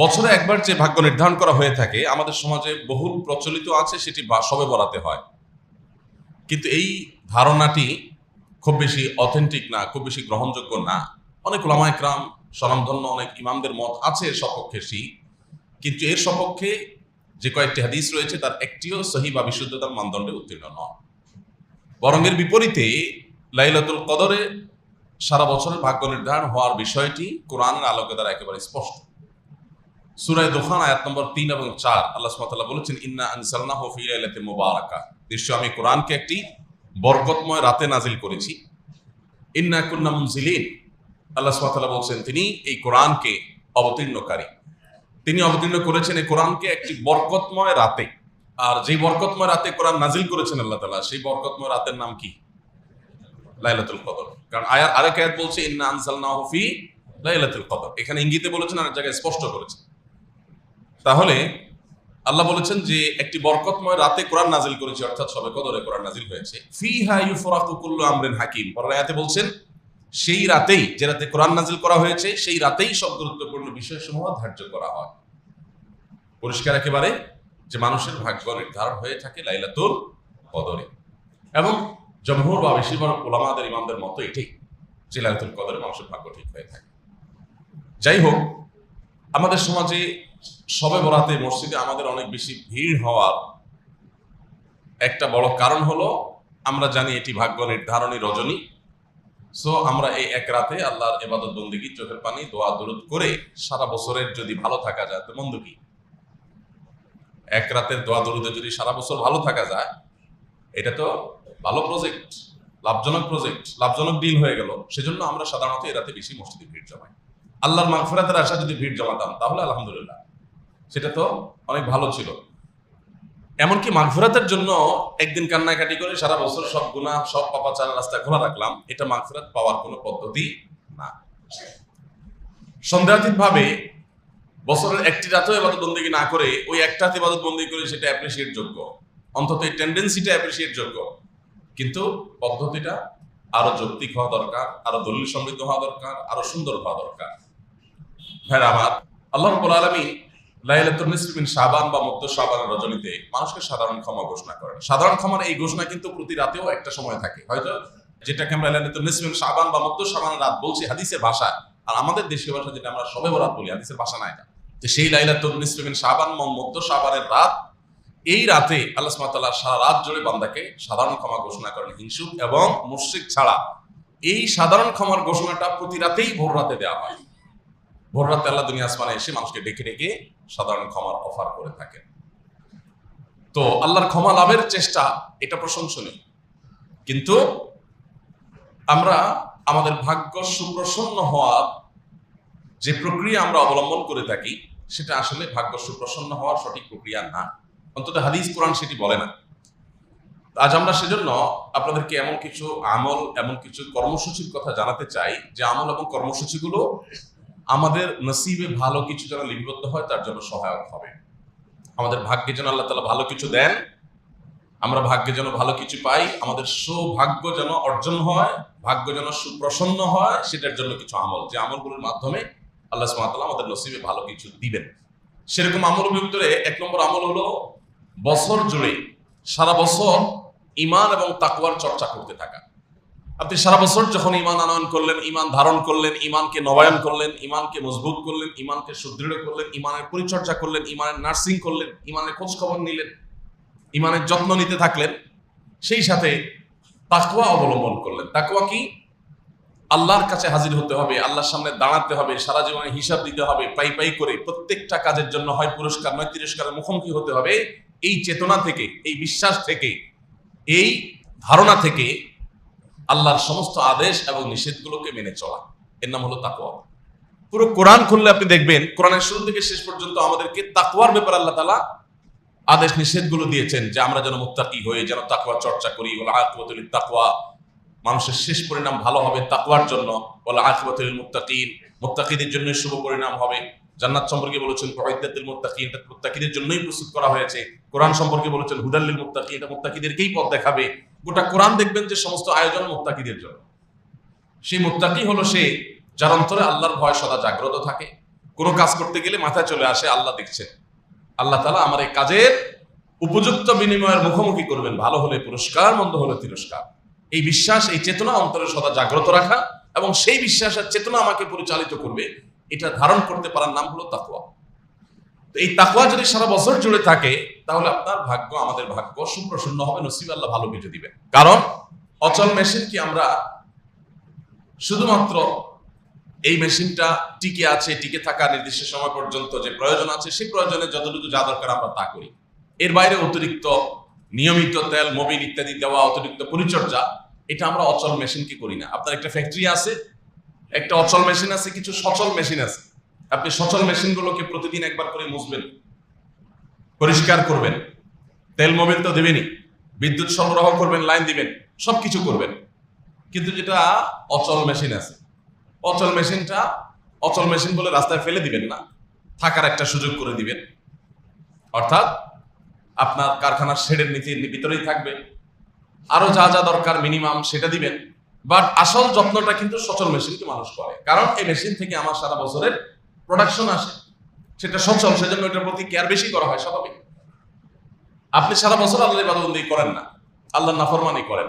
বছরে একবার যে ভাগ্য নির্ধারণ করা হয়ে থাকে আমাদের সমাজে বহুল প্রচলিত আছে, সেটি শবে বরাতে হয়। কিন্তু এই ধারণাটি খুব বেশি অথেন্টিক না, খুব বেশি গ্রহণযোগ্য না। অনেক উলামা ইকরাম, স্বনামধন্য অনেক ইমামদের মত আছে এর সপক্ষে, কিন্তু এর সপক্ষে যে কয়েকটি হাদিস রয়েছে তার একটিও সহিহ বা বিশুদ্ধতার মানদণ্ডে উত্তীর্ণ নয়। বরং এর বিপরীতে লাইলাতুল কদরে সারা বছরের ভাগ্য নির্ধারণ হওয়ার বিষয়টি কোরআনের আলোকে দ্বারা একেবারে স্পষ্ট। সূরা দুখান আয়াত নম্বর 3 এবং 4 আল্লাহ সুবহানাহু ওয়া তাআলা বলেছেন, ইন্না আনজালনাহু ফি লাইলাতিন মুবারাকাহ, নিশ্চয় আমি কোরআনকে একটি বরকতময় রাতে নাজিল করেছি। ইন্না কুন্না মুনজিলিন, আল্লাহ সুবহানাহু ওয়া তাআলা বলেছেন তিনি এই কোরআনকে অবতীর্ণকারী, তিনি অবতীর্ণ করেছেন এই কোরআনকে একটি বরকতময় রাতে। আর যে বরকতময় রাতে কোরআন নাজিল করেছেন আল্লাহ তাআলা, সেই বরকতময় রাতের নাম কি? লাইলাতুল কদর। কারণ আরেক আয়াত বলছে ইন্না আনজালনাহু ফি লাইলাতুল কদর, এখানে ইঙ্গিতে বলেছেন, আরেক জায়গায় স্পষ্ট করেছেন। তাহলে আল্লাহ বলেছেন যে একটি বরকতময় রাতে কোরআন নাজিল করেছে, অর্থাৎ শবে কদরে কোরআন নাজিল হয়েছে। ফিহা ইউফরাকু কুল্লু আমরিন হাকিম, পরের আয়াতে বলছেন সেই রাতেই, যে রাতে কোরআন নাজিল করা হয়েছে সেই রাতেই সব গুরুত্বপূর্ণ বিষয়সমূহ ধার্য করা হয়। পরিষ্কার একেবারে যে মানুষের ভাগ্য নির্ধারণ হয়ে থাকে লাইলাতুল কদরে, এবং জমহুর বা বেশিরভাগ উলামাদের ইমামদের মতো এটাই, যে লাইলাতুল কদরে মানুষের ভাগ্য ঠিক হয়ে থাকে। যাই হোক, আমাদের সমাজে শবে বরাতে মসজিদে আমাদের অনেক বেশি ভিড় হওয়ার একটা বড় কারণ হলো আমরা জানি এটি ভাগ্য নির্ধারণী রজনী। সো আমরা এই এক রাতে আল্লাহর ইবাদত বন্দেগী, চোখের পানি, দোয়া দরুদ করে সারা বছরের যদি ভালো থাকা যায় তো মন্দ কি? এক রাতের দোয়া দরুদে যদি সারা বছর ভালো থাকা যায়, এটা তো ভালো প্রজেক্ট, লাভজনক প্রজেক্ট, লাভজনক ডিল হয়ে গেল। সেজন্য আমরা সাধারণত এই রাতে বেশি মসজিদে ভিড় জমাই। আল্লাহর মাগফিরাতের আশা যদি ভিড় জমাতাম তাহলে আলহামদুলিল্লাহ, সেটা তো অনেক ভালো ছিল। এমনকি মাগফিরাতের জন্য একদিন কান্নাকাটি করে সারা বছর সব গুনাহ, সব পাপাচার রাস্তা খোলা রাখলাম, এটা মাগফিরাত পাওয়ার কোনো পদ্ধতি না। সন্দেহাতীত ভাবে বছরের একটি রাতেও ইবাদত বন্দেগী না করে ওই একটা রাতে ইবাদত বন্দেগী করে সেটা অ্যাপ্রিসিয়েট যোগ্য, অন্তত এই টেন্ডেন্সিটা অ্যাপ্রিসিয়েট যোগ্য। কিন্তু পদ্ধতিটা আরো যৌক্তিক হওয়া দরকার, আরো দলিল সমৃদ্ধ হওয়া দরকার, আরো সুন্দর হওয়া দরকার। ভাইরা আমার, আল্লাহ রাব্বুল আলামিন লাইলাতুন নিসফি মিন শাবান বা মধ্য শাবানের রজনীতে মানুষকে সাধারণ ক্ষমা ঘোষণা করেন। সাধারণ ক্ষমার এই ঘোষণা কিন্তু প্রতি রাতেও একটা সময় থাকে, হয়তো যেটাকে আমরা লাইলাতুন নিসফি মিন শাবান বা মধ্য শাবানের রাত বলছি হাদিসের ভাষা, আর আমাদের দেশীয় ভাষা যেটা আমরা শবে বরাত বলি, হাদিসের ভাষা না এটা। যে সেই লাইলাতুন নিসফি মিন শাবান বা মধ্য শাবানের রাত, এই রাতে আল্লাহ সুবহানাহু ওয়া তাআলা সারা রাত জুড়ে বান্দাকে সাধারণ ক্ষমা ঘোষণা করেন, হিংসুক এবং মুশরিক ছাড়া। এই সাধারণ ক্ষমার ঘোষণাটা প্রতি রাতেই ভোর রাতে দেওয়া হয়। ভোর রাতে আল্লাহ দুনিয়া আসমানে এসে মানুষকে ডেকে ডেকে সাধারণ ক্ষমার অফার করে থাকেন। তো আল্লাহর ক্ষমা লাভের চেষ্টা, এটা প্রশংসনীয়, কিন্তু আমরা আমাদের ভাগ্য সুপ্রসন্ন হওয়ার যে প্রক্রিয়া আমরা অবলম্বন করে থাকি, সেটা আসলে ভাগ্য সুপ্রসন্ন হওয়ার সঠিক প্রক্রিয়া না, অন্তত হাদিস কোরআন সেটি বলে না। আজ আমরা সেজন্য আপনাদেরকে এমন কিছু আমল, এমন কিছু কর্মসূচির কথা জানাতে চাই, যে আমল এবং কর্মসূচিগুলো আমাদের নসিবে ভালো কিছু যেন লিপিবদ্ধ হয় তার জন্য সহায়ক হবে। আমাদের ভাগ্যে যেন আল্লাহ তাআলা ভালো কিছু দেন, আমরা ভাগ্যে যেন ভালো কিছু পাই, আমাদের সৌভাগ্য যেন অর্জন হয়, ভাগ্য যেন সুপ্রসন্ন হয়, সেটার জন্য কিছু আমল, যে আমলগুলোর মাধ্যমে আল্লাহ সুবহানাহু ওয়া তাআলা আমাদের নসিবে ভালো কিছু দিবেন। সেরকম আমলের ভিতরে এক নম্বর আমল হলো বছর জুড়ে সারা বছর ঈমান এবং তাকওয়ার চর্চা করতে থাকা। আপনি সারা বছর যখন ঈমান আনয়ন করলেন, ঈমান ধারণ করলেন, ঈমানকে নবায়ন করলেন, ঈমানকে মজবুত করলেন, ঈমানকে সুদৃঢ় করলেন, ঈমানের পরিচর্যা করলেন, ঈমানের নার্সিং করলেন, ঈমানের খোঁজ খবর নিলেন, ঈমানের যত্ন নিতে থাকলেন, সেই সাথে তাকওয়া অবলম্বন করলেন। তাকওয়া কি? আল্লাহর কাছে হাজির হতে হবে, আল্লাহর সামনে দাঁড়াতে হবে, সারা জীবনে হিসাব দিতে হবে, পাই পাই করে প্রত্যেকটা কাজের জন্য হয় পুরস্কার নয় তিরস্কারের মুখোমুখি হতে হবে। এই চেতনা থেকে, এই বিশ্বাস থেকে, এই ধারণা থেকে আল্লাহর সমস্ত আদেশ এবং নিষেধগুলোকে মেনে চলা, এর নাম হলো তাকওয়া। পুরো কোরআন খুললে আপনি দেখবেন, কোরআনের শুরু থেকে শেষ পর্যন্ত আমাদেরকে তাকওয়ার ব্যাপারে আল্লাহ তাআলা আদেশ নিষেধগুলো দিয়েছেন, যে আমরা যেন মুত্তাকি হয়ে যেন তাকওয়া চর্চা করি। ওয়াল আকিবাতু লিত তাকওয়া, মানুষের শেষ পরিণাম ভালো হবে তাকওয়ার জন্য। ওয়াল আকিবাতু লিল মুত্তাকিন, মুত্তাকিদের জন্য শুভ পরিণাম হবে। জান্নাত সম্পর্কে বলেছেন উইদ্দাতুল মুত্তাকিন, এটা মুত্তাকিদের জন্যই প্রস্তুত করা হয়েছে। কোরআন সম্পর্কে বলেছেন হুদাল লিল মুত্তাকিন, এটা মুত্তাকিদেরকেই পথ দেখাবে। গোটা কোরআন দেখবেন যে সমস্ত আয়োজন মুত্তাকিদের জন্য। সেই মুত্তাকি হলো সে যার অন্তরে আল্লাহর ভয় সদা জাগ্রত থাকে, কোনো কাজ করতে গেলে মাথায় চলে আসে আল্লাহ দেখছেন, আল্লাহ তাআলা আমার এই কাজের উপযুক্ত বিনিময়ের মুখোমুখি করবেন, ভালো হলে পুরস্কার, মন্দ হলে তিরস্কার। এই বিশ্বাস, এই চেতনা অন্তরে সদা জাগ্রত রাখা এবং সেই বিশ্বাসের চেতনা আমাকে পরিচালিত করবে, এটা ধারণ করতে পারার নাম হলো তাকওয়া। তো এই তাকওয়া যদি সারা বছর জুড়ে থাকে তাহলে আপনার ভাগ্য, আমাদের ভাগ্য সুপ্রসন্ন হবে, নসিবে আল্লাহ ভালো কিছু দিবেন। কারণ অচল মেশিন কি আমরা শুধুমাত্র এই মেশিনটা টিকে আছে, টিকে থাকা নির্দিষ্ট সময় পর্যন্ত যে প্রয়োজন আছে সেই প্রয়োজনে যতটুকু যা দরকার আমরা তা করি, এর বাইরে অতিরিক্ত নিয়মিত তেল, মোবিল ইত্যাদি দেওয়া, অতিরিক্ত পরিচর্যা, এটা আমরা অচল মেশিন কি করি না। আপনার একটা ফ্যাক্টরি আছে, একটা অচল মেশিন আছে, কিছু সচল মেশিন আছে। আপনি সচল মেশিনগুলোকে প্রতিদিন একবার করে মুছবেন, পরিষ্কার করবেন, তেল মোবিল তো দেবেনই, বিদ্যুৎ সরবরাহ করবেন, লাইন দিবেন, সবকিছু করবেন। কিন্তু যেটা অচল মেশিন আছে, অচল মেশিন বলে রাস্তায় ফেলে দিবেন না, থাকার একটা সুযোগ করে দিবেন। অর্থাৎ আপনার কারখানার শেডের ভিতরেই থাকবে, আরো যা যা দরকার মিনিমাম সেটা দিবেন। বাট আসল যত্নটা কিন্তু সচল মেশিনকে মানুষ করে, কারণ এই মেশিন থেকে আমার সারা বছরের প্রোডাকশন আসে, সেটা সচল, সেজন্য এটার প্রতি কেয়ার বেশি করা হয় স্বাভাবিক। আপনি সারা বছর আল্লাহর ইবাদত করেন না, আল্লাহর নাফরমানি করেন,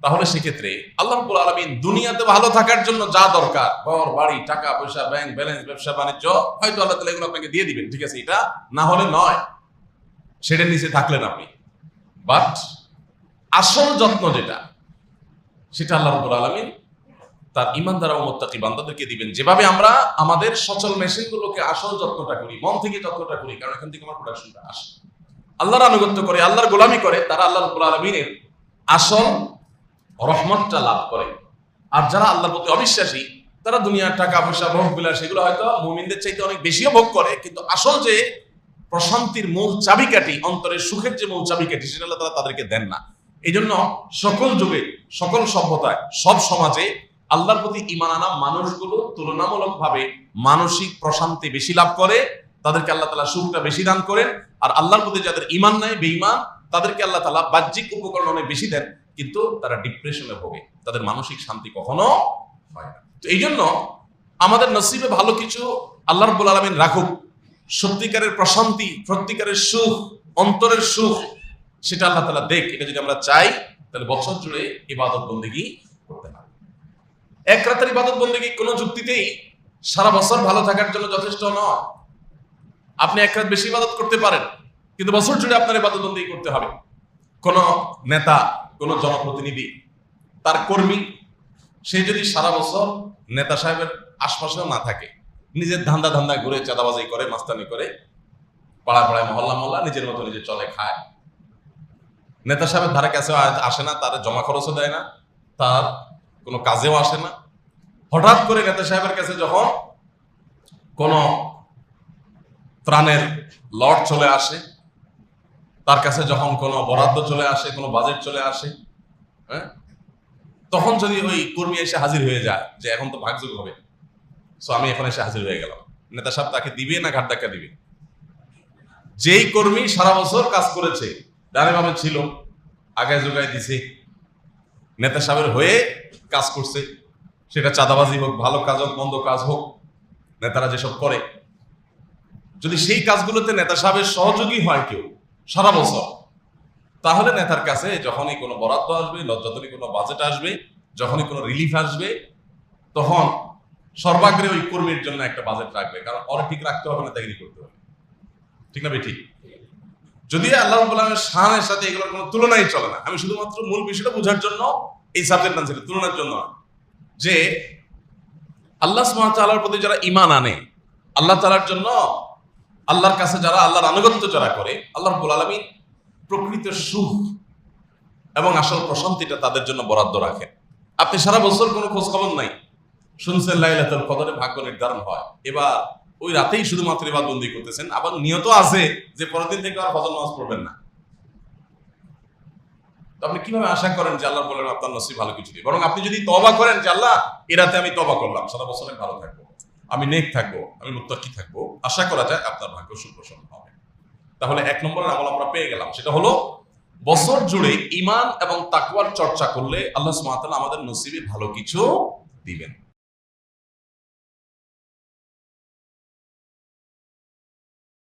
তাহলে সেক্ষেত্রে আল্লাহ রাব্বুল আলামিন দুনিয়াতে ভালো থাকার জন্য যা দরকার, ঘর বাড়ি, টাকা পয়সা, ব্যাংক ব্যালেন্স, ব্যবসা বাণিজ্য, হয়তো আল্লাহ তাআলা এগুলো আপনাকে দিয়ে দিবেন, ঠিক আছে, এটা না হলে নয়, সেটার নিচে থাকলেন আপনি। বাট আসল যত্ন যেটা, সেটা আল্লাহ রাব্বুল আলামিন তার ঈমানদার ও মুত্তাকি বান্দাদেরকে দিবেন। যেভাবে আমরা আমাদের সচল মেশিনগুলোকে আসল যত্নটা করি, মন থেকে যত্নটা করি, কারণ এখান থেকে আমার প্রোডাকশনটা আসে, আল্লাহর আনুগত্য করে, আল্লাহর গোলামি করে, তারা আল্লাহ রাব্বুল আলামিনের আসল রহমতটা লাভ করে। আর যারা আল্লাহর প্রতি অবিশ্বাসী, তারা দুনিয়ার টাকা পয়সা, ভোগ বিলাস, সেগুলো হয়তো মুমিনদের চাইতে অনেক বেশিও ভোগ করে, কিন্তু আসল যে প্রশান্তির মূল চাবিকাঠি, অন্তরের সুখের যে মূল চাবিকাঠি, সেটা আল্লাহ তাআলা তাদেরকে দেন না। এই জন্য সকল যুগে, সকল সভ্যতায়, সব সমাজে আল্লাহর প্রতি ঈমান আনা মানুষগুলো তুলনামূলকভাবে মানসিক প্রশান্তি বেশি লাভ করে, তাদেরকে আল্লাহ তাআলা সুখটা বেশি দান করেন। আর আল্লাহর প্রতি যাদের ঈমান নাই, বেঈমান, তাদেরকে আল্লাহ তাআলা বাহ্যিক উপকরণ অনেক বেশি দেন, কিন্তু তারা ডিপ্রেশনে ভোগে, তাদের মানসিক শান্তি কখনো হয় না। তো এই জন্য আমাদের নসিবে ভালো কিছু আল্লাহ রাব্বুল আলামিন রাখুক, সত্যিকারের প্রশান্তি, সত্যিকারের সুখ, অন্তরের সুখ, সেটা আল্লাহ তাআলা দেখ। এটা যদি আমরা চাই তাহলে বছর জুড়ে ইবাদত বন্দেগী করতে হবে। এক রাতের ইবাদত বন্দেগী কোনো যুক্তিতেই সারা বছর ভালো থাকার জন্য যথেষ্ট নয়। আপনি এক রাত বেশি ইবাদত করতে পারেন, কিন্তু বছর জুড়ে আপনার ইবাদত বন্দেগী করতে হবে। কোন নেতা, কোন জনপ্রতিনিধি, তার কর্মী, সে যদি সারা বছর নেতা সাহেবের আশপাশেও না থাকে, নিজের ধান্দা ঘুরে চাঁদাবাজি করে, মাস্তানি করে, পাড়ায় মহল্লা নিজের মতো নিজে চলে খায়, নেতা সাহেবের ধারে কাছে আসে না, তার জমা খরচও দেয় না, তার কোনো কাজেও আসে না, হঠাৎ করে নেতা সাহেবের কাছে যখন কোনো ত্রাণের লট চলে আসে, তার কাছে যখন কোনো বরাদ্দ চলে আসে, কোনো বাজেট চলে আসে, হ্যাঁ, তখন যদি ওই কর্মী এসে হাজির হয়ে যায় যে এখন তো ভাগযোগ হবে, সো আমি এখন এসে হাজির হয়ে গেলাম, নেতা সাহেব তাকে দিবে না ঘাট ধাক্কা দিবে? যেই কর্মী সারা বছর কাজ করেছে, ডানে বামে ছিল, আগায় যোগায় দিছে, নেতা সাহেবের হয়ে কাজ করছে, সেটা চাঁদাবাজি হোক, ভালো কাজ হোক, মন্দ কাজ হোক, নেতারা যেসব করে, যদি সেই কাজগুলোতে নেতা সাহেবের সহযোগী হয় কেউ সারা বছর, তাহলে নেতার কাছে যখনই কোনো বরাদ্দ আসবে, যখনই কোনো বাজেট আসবে, যখনই কোনো রিলিফ আসবে, তখন সর্বাগ্রে ওই কর্মীর জন্য একটা বাজেট রাখবে, কারণ ওরা ঠিক রাখতে হবে, নেতাগিরি করতে হবে, ঠিক না ঠিক? যদি আল্লাহ রাব্বুল আলামিনের শানের সাথে এগুলোর কোনো তুলনাই চলে না। আমি শুধুমাত্র মূল বিষয়টা বোঝার জন্য এই সাবজেক্ট আনছি, তুলনার জন্য, যে আল্লাহ সুবহানাহু ওয়া তাআলার প্রতি যারা ঈমান আনে, আল্লাহ তাআলার জন্য, আল্লাহর কাছে যারা আল্লাহর আনুগত্য যারা করে, আল্লাহ রাব্বুল আলামিন প্রকৃত সুখ এবং আসল প্রশান্তিটা তাদের জন্য বরাদ্দ রাখেন। আপনি সারা বছর কোনো খোঁজ খবর নাই, শুনছেন লাইলাতুল কদরে ভাগ্য নির্ধারণ হয়, এবার ওই রাতেই শুধুমাত্র ইবাদত বন্দেগী করতেছেন, আবার নিয়ত আছে যে পরের দিন থেকে আর ফজর নামাজ পড়বেন না, তো আপনি কিভাবে আশা করেন যে আল্লাহ বলেন আপনার নসিব ভালো কিছু দিবে? বরং আপনি যদি তওবা করেন যে আল্লাহ এই রাতে আমি তওবা করলাম, সারা বছর আমি ভালো থাকবো, আমি নেক থাকবো, আমি মুত্তাকি থাকবো, আশা করা যায় আপনার ভাগ্য সুপ্রসন্ন হবে। তাহলে এক নম্বরের আমল আমরা পেয়ে গেলাম, সেটা হলো বছর জুড়ে ঈমান এবং তাকওয়ার চর্চা করলে আল্লাহ সুবহানাহু ওয়া তাআলা আমাদের নসিবে ভালো কিছু দিবেন।